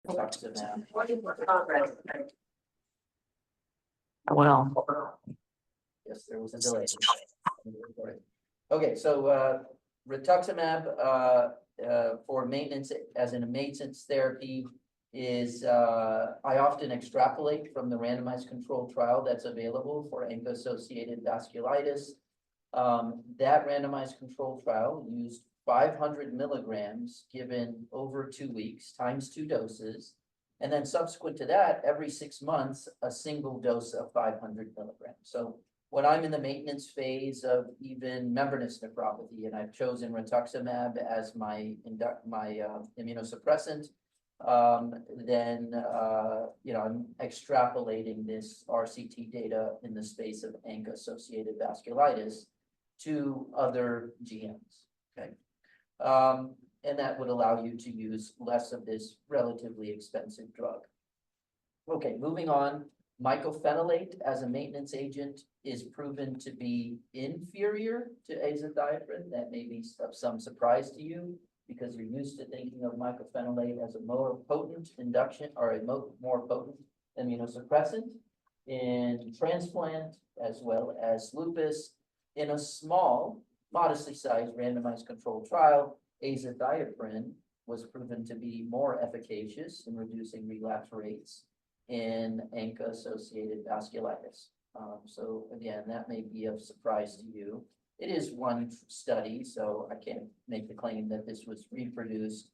rituximab. Well, Yes, there was a delay. Okay, so rituximab for maintenance as in a maintenance therapy is I often extrapolate from the randomized controlled trial that's available for ANCA-associated vasculitis. That randomized controlled trial used 500 milligrams given over 2 weeks times 2 doses. And then subsequent to that, every 6 months, a single dose of 500 milligrams. So when I'm in the maintenance phase of even membranous nephropathy, and I've chosen rituximab as my immunosuppressant, then I'm extrapolating this RCT data in the space of ANCA-associated vasculitis to other GMs. Okay. And that would allow you to use less of this relatively expensive drug. Okay, moving on, mycophenolate as a maintenance agent is proven to be inferior to azathioprine. That may be of some surprise to you because you're used to thinking of mycophenolate as a more potent induction or a more potent immunosuppressant in transplant as well as lupus. In a small, modestly sized randomized controlled trial, azathioprine was proven to be more efficacious in reducing relapse rates in ANCA-associated vasculitis. So again, that may be of surprise to you. It is one study, so I can't make the claim that this was reproduced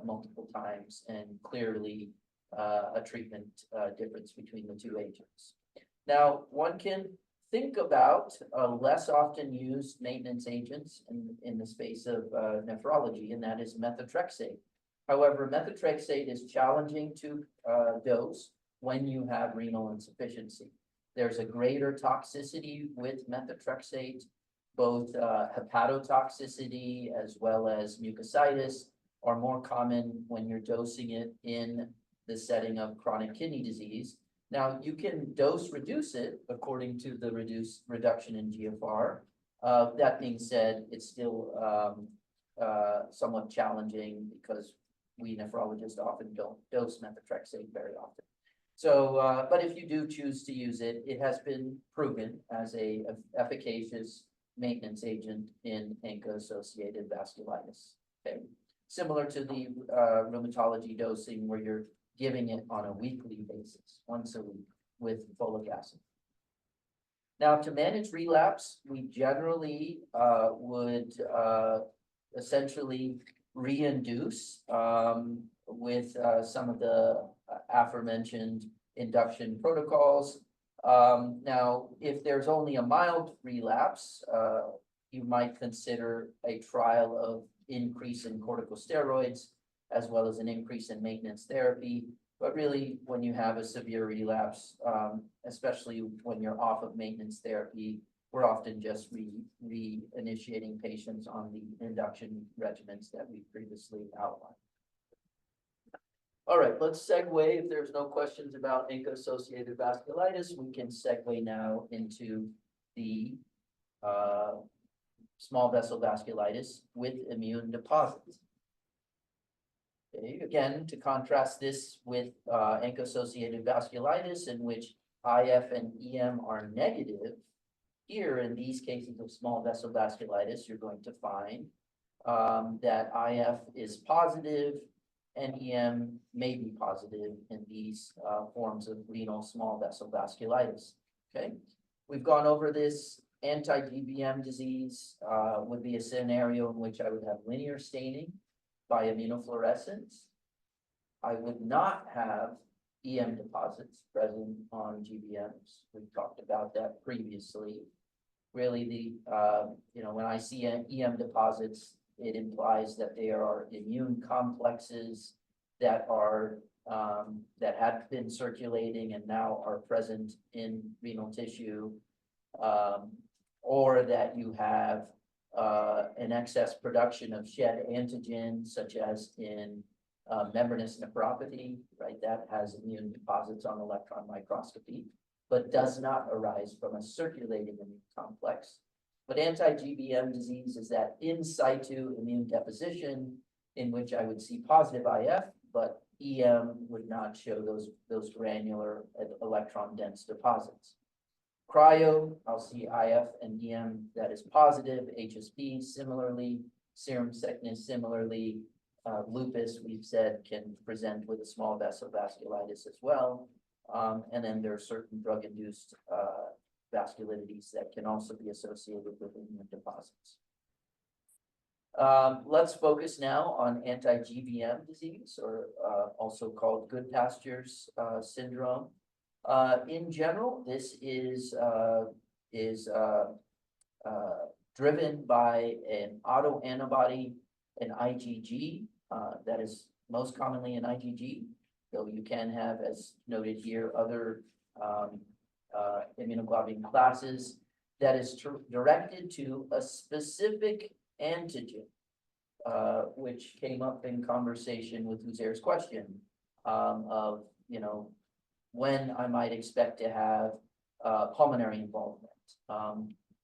multiple times and clearly a treatment difference between the two agents. Now, one can think about less often used maintenance agents in the space of nephrology, and that is methotrexate. However, methotrexate is challenging to dose when you have renal insufficiency. There's a greater toxicity with methotrexate, both hepatotoxicity as well as mucositis are more common when you're dosing it in the setting of chronic kidney disease. Now, you can dose reduce it according to the reduction in GFR. That being said, it's still somewhat challenging because we nephrologists often don't dose methotrexate very often. So, but if you do choose to use it, it has been proven as a efficacious maintenance agent in ANCA-associated vasculitis. Okay, similar to the rheumatology dosing where you're giving it on a weekly basis, once a week with folic acid. Now, to manage relapse, we generally would essentially reinduce with some of the aforementioned induction protocols. Now, if there's only a mild relapse, you might consider a trial of increase in corticosteroids as well as an increase in maintenance therapy. But really, when you have a severe relapse, especially when you're off of maintenance therapy, we're often just reinitiating patients on the induction regimens that we previously outlined. All right, let's segue. If there's no questions about ANCA-associated vasculitis, we can segue now into the small vessel vasculitis with immune deposits. Okay, again, to contrast this with ANCA-associated vasculitis in which IF and EM are negative, here in these cases of small vessel vasculitis, you're going to find that IF is positive and EM may be positive in these forms of renal small vessel vasculitis. Okay, we've gone over this. Anti-GBM disease would be a scenario in which I would have linear staining by immunofluorescence. I would not have EM deposits present on GBMs. We've talked about that previously. Really, when I see EM deposits, it implies that there are immune complexes that are that have been circulating and now are present in renal tissue, or that you have an excess production of shed antigen, such as in membranous nephropathy, right? That has immune deposits on electron microscopy, but does not arise from a circulating immune complex. But anti-GBM disease is that in situ immune deposition in which I would see positive IF, but EM would not show those granular electron dense deposits. Cryo, I'll see IF and EM that is positive, HSP similarly, serum sickness similarly, lupus we've said can present with a small vessel vasculitis as well. And then there are certain drug-induced vasculitides that can also be associated with immune deposits. Let's focus now on anti-GBM disease, or also called good pastures syndrome. In general, this is driven by an autoantibody, an IgG, that is most commonly an IgG, though you can have, as noted here, other immunoglobulin classes that is directed to a specific antigen, which came up in conversation with Uzair's question of, when I might expect to have pulmonary involvement.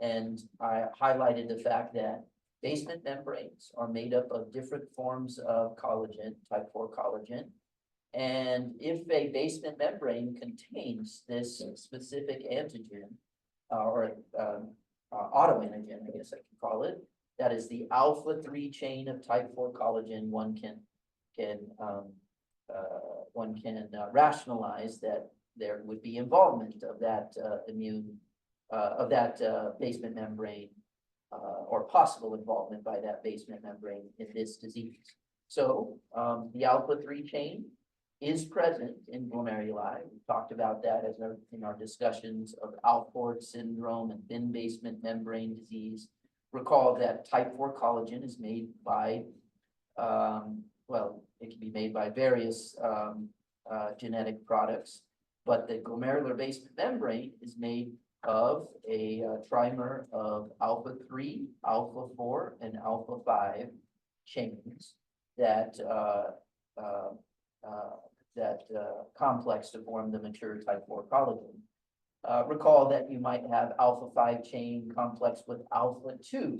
And I highlighted the fact that basement membranes are made up of different forms of collagen, type 4 collagen. And if a basement membrane contains this specific antigen, or autoantigen, I guess I can call it, that is the alpha-3 chain of type 4 collagen, one can rationalize that there would be involvement of that basement membrane, or possible involvement by that basement membrane in this disease. So the alpha-3 chain is present in glomeruli. We talked about that in our discussions of Alport syndrome and thin basement membrane disease. Recall that type 4 collagen is made by, it can be made by various genetic products, but the glomerular basement membrane is made of a trimer of alpha-3, alpha-4, and alpha-5 chains that complex to form the mature type 4 collagen. Recall that you might have alpha-5 chain complex with alpha-2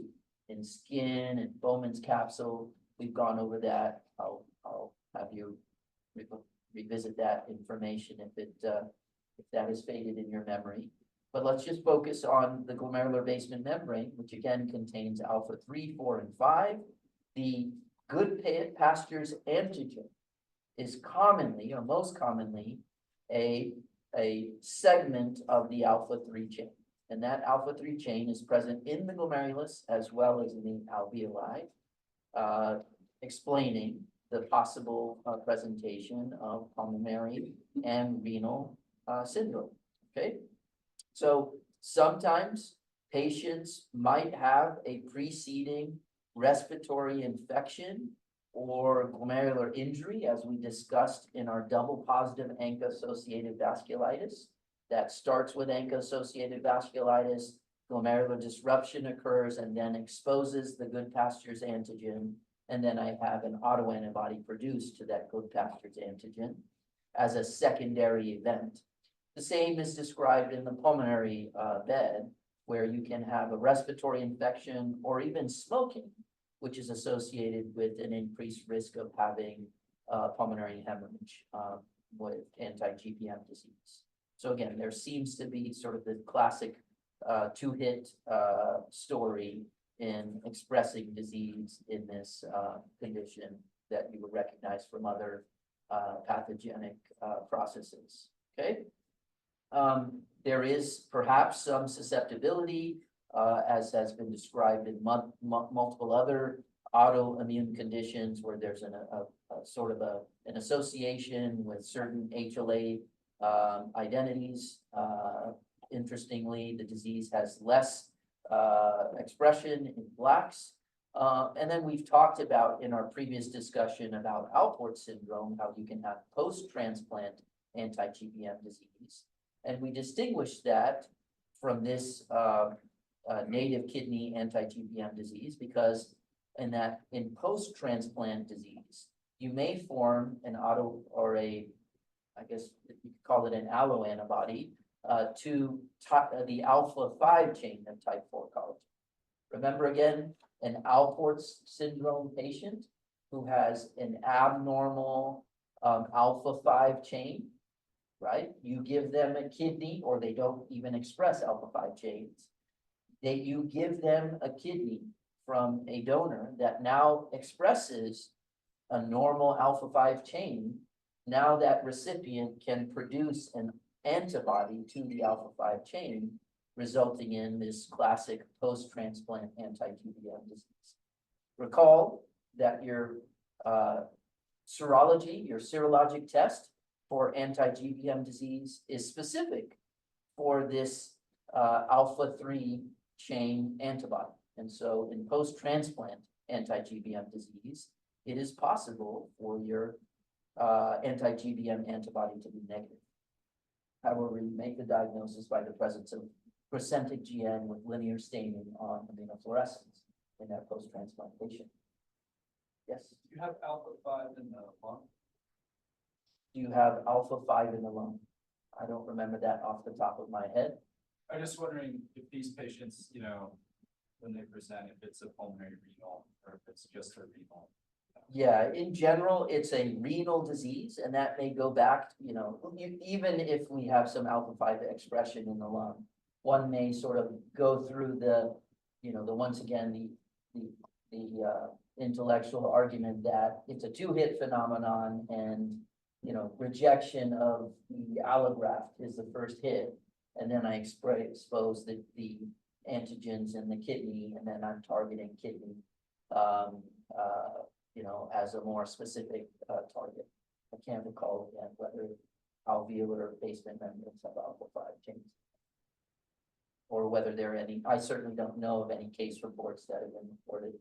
in skin and Bowman's capsule. We've gone over that. I'll have you revisit that information if that is faded in your memory. But let's just focus on the glomerular basement membrane, which again contains alpha-3, 4, and 5. The good pastures antigen is commonly, or most commonly, a segment of the alpha-3 chain. And that alpha-3 chain is present in the glomerulus as well as in the alveoli, explaining the possible presentation of pulmonary and renal syndrome, okay? So sometimes patients might have a preceding respiratory infection or glomerular injury, as we discussed in our double positive ANCA-associated vasculitis. That starts with ANCA-associated vasculitis, glomerular disruption occurs and then exposes the good pastures antigen, and then I have an autoantibody produced to that good pastures antigen as a secondary event. The same is described in the pulmonary bed, where you can have a respiratory infection or even smoking, which is associated with an increased risk of having pulmonary hemorrhage with anti-GBM disease. So again, there seems to be sort of the classic two-hit story in expressing disease in this condition that you would recognize from other pathogenic processes, okay? There is perhaps some susceptibility, as has been described in multiple other autoimmune conditions where there's an association with certain HLA identities. Interestingly, the disease has less expression in Blacks. And then we've talked about in our previous discussion about Alport syndrome, how you can have post-transplant anti-GBM disease. And we distinguish that from this native kidney anti-GBM disease because in post-transplant disease, you may form an I guess you could call it an alloantibody to the alpha-5 chain of type 4 collagen. Remember again, an Alport syndrome patient who has an abnormal alpha-5 chain, right? You give them a kidney, or they don't even express alpha-5 chains. You give them a kidney from a donor that now expresses a normal alpha-5 chain. Now that recipient can produce an antibody to the alpha-5 chain, resulting in this classic post-transplant anti-GBM disease. Recall that your serology, your serologic test for anti-GBM disease is specific for this alpha-3 chain antibody. And so in post-transplant anti-GBM disease, it is possible for your anti-GBM antibody to be negative. However, you make the diagnosis by the presence of placentic GN with linear staining on immunofluorescence in that post-transplant patient. Yes? Do you have alpha-5 in the lung? Do you have alpha-5 in the lung? I don't remember that off the top of my head. I'm just wondering if these patients, you know, when they present, if it's a pulmonary renal or if it's just a renal. Yeah, in general, it's a renal disease, and that may go back, you know, even if we have some alpha-5 expression in the lung, one may sort of go through the, you know, once again, the intellectual argument that it's a two-hit phenomenon, and, you know, rejection of the allograft is the first hit, and then I expose the antigens in the kidney, and then I'm targeting kidney, you know, as a more specific target. I can't recall again whether alveolar basement membranes have alpha-5 chains, or whether there are any. I certainly don't know of any case reports that have been reported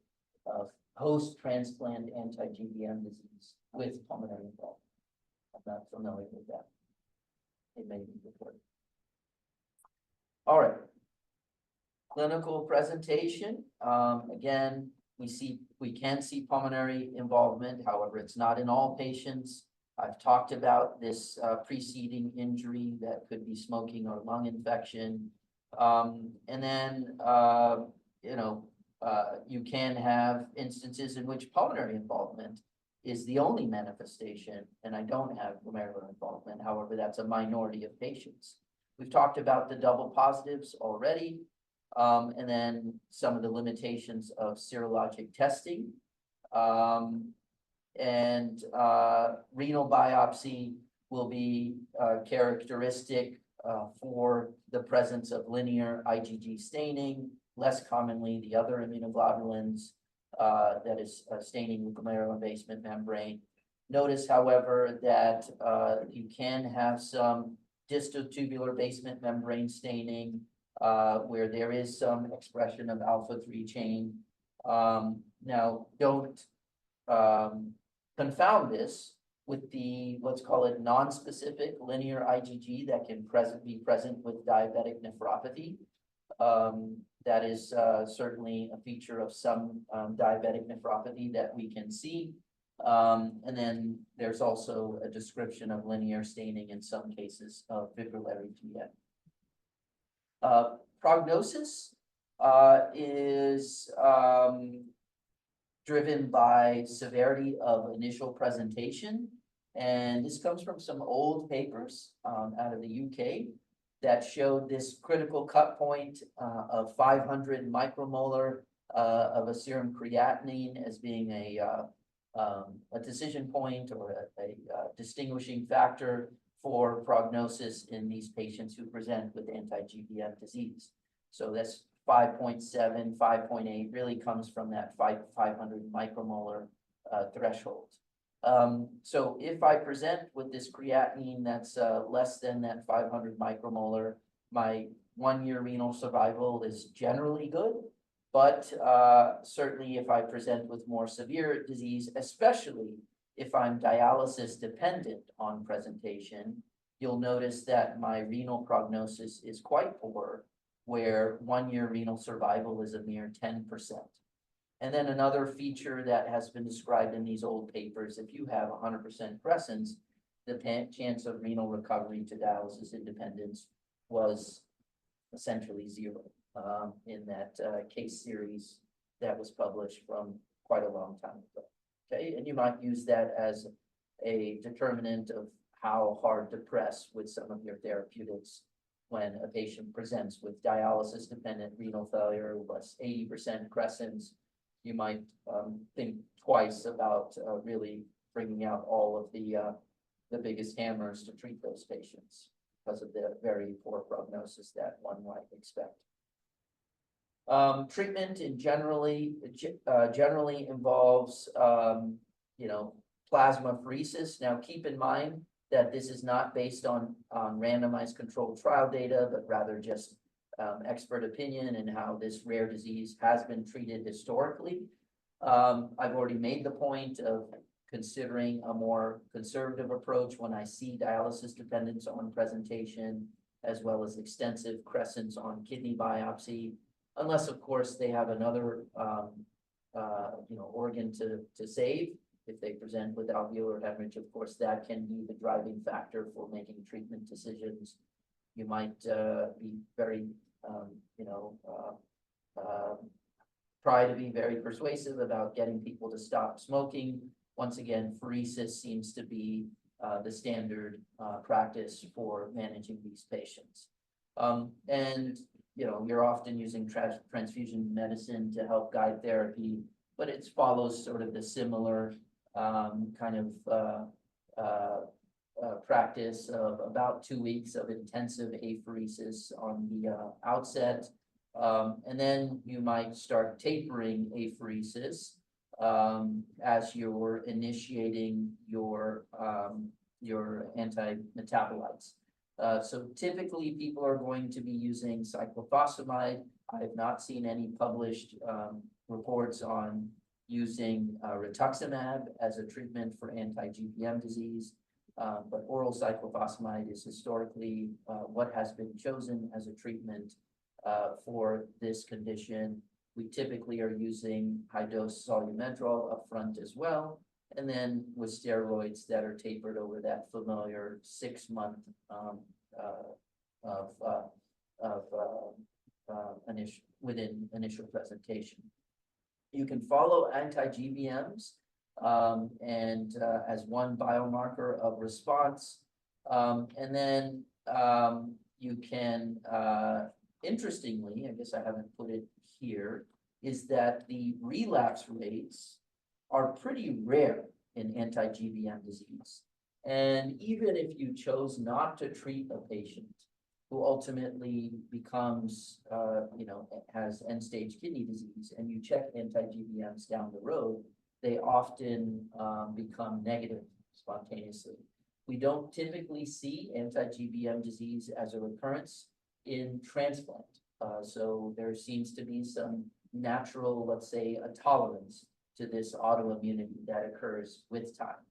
of post-transplant anti-GBM disease with pulmonary involvement. I'm not familiar with that. It may be reported. All right. Clinical presentation. Again, we can see pulmonary involvement. However, it's not in all patients. I've talked about this preceding injury that could be smoking or lung infection. And then, you know, you can have instances in which pulmonary involvement is the only manifestation, and I don't have glomerular involvement. However, that's a minority of patients. We've talked about the double positives already, and then some of the limitations of serologic testing. Renal biopsy will be characteristic for the presence of linear IgG staining, less commonly the other immunoglobulins, that is staining the glomerular basement membrane. Notice, however, that you can have some distal tubular basement membrane staining where there is some expression of alpha-3 chain. Now, don't confound this with the, let's call it non-specific linear IgG that can be present with diabetic nephropathy. That is certainly a feature of some diabetic nephropathy that we can see. And then there's also a description of linear staining in some cases of fibrillary GN. Prognosis is driven by severity of initial presentation. And this comes from some old papers out of the UK that showed this critical cut point of 500 micromolar of a serum creatinine as being a decision point or a distinguishing factor for prognosis in these patients who present with anti-GBM disease. So that's 5.7, 5.8 really comes from that 500 micromolar threshold. So if I present with this creatinine that's less than that 500 micromolar, my 1-year renal survival is generally good. But certainly if I present with more severe disease, especially if I'm dialysis dependent on presentation, you'll notice that my renal prognosis is quite poor, where 1-year renal survival is a mere 10%. And then another feature that has been described in these old papers, if you have 100% crescents, the chance of renal recovery to dialysis independence was essentially zero in that case series that was published from quite a long time ago. Okay, and you might use that as a determinant of how hard to press with some of your therapeutics when a patient presents with dialysis-dependent renal failure, plus 80% crescents. You might think twice about really bringing out all of the biggest hammers to treat those patients because of the very poor prognosis that one might expect. Treatment generally involves, plasmapheresis. Now, keep in mind that this is not based on randomized controlled trial data, but rather just expert opinion and how this rare disease has been treated historically. I've already made the point of considering a more conservative approach when I see dialysis dependence on presentation, as well as extensive crescents on kidney biopsy, unless, of course, they have another organ to save. If they present with alveolar hemorrhage, of course, that can be the driving factor for making treatment decisions. You might be very, try to be very persuasive about getting people to stop smoking. Once again, pheresis seems to be the standard practice for managing these patients. And you're often using transfusion medicine to help guide therapy, but it follows sort of the similar practice of about 2 weeks of intensive apheresis on the outset. And then you might start tapering apheresis as you're initiating your anti-metabolites. So typically people are going to be using cyclophosphamide. I have not seen any published reports on using rituximab as a treatment for anti-GBM disease, but oral cyclophosphamide is historically what has been chosen as a treatment for this condition. We typically are using high-dose solumedrol up front as well, and then with steroids that are tapered over that familiar 6-month within initial presentation. You can follow anti-GBMs and as one biomarker of response, and then you can, interestingly, I guess I haven't put it here, is that the relapse rates are pretty rare in anti-GBM disease. And even if you chose not to treat a patient who ultimately becomes, has end-stage kidney disease, and you check anti-GBMs down the road, they often become negative spontaneously. We don't typically see anti-GBM disease as a recurrence in transplant. So there seems to be some natural, let's say, a tolerance to this autoimmunity that occurs with time.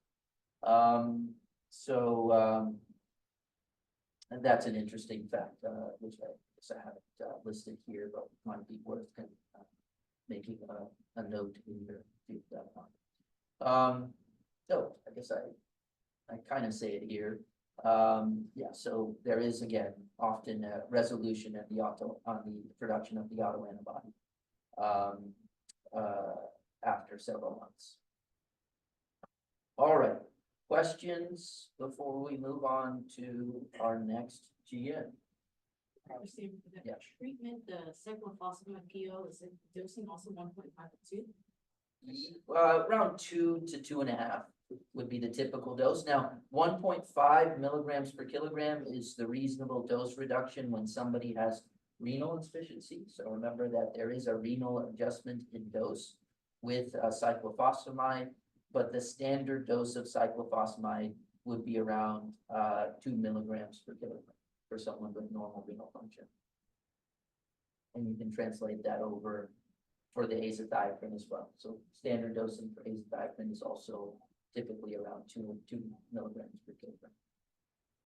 And that's an interesting fact, which I guess I haven't listed here, but might be worth making a note in your So I guess I kind of say it here. So there is, again, often a resolution at the on the production of the autoantibody after several months. All right. Questions before we move on to our next GN? The Yeah. treatment, the cyclophosphamide PO, is it dosing also 1.5 to 2? Around 2 to 2.5 would be the typical dose. Now, 1.5 milligrams per kilogram is the reasonable dose reduction when somebody has renal insufficiency. So remember that there is a renal adjustment in dose with cyclophosphamide, but the standard dose of cyclophosphamide would be around 2 milligrams per kilogram for someone with normal renal function. And you can translate that over for the azathioprine as well. So standard dosing for azathioprine is also typically around 2 milligrams per kilogram.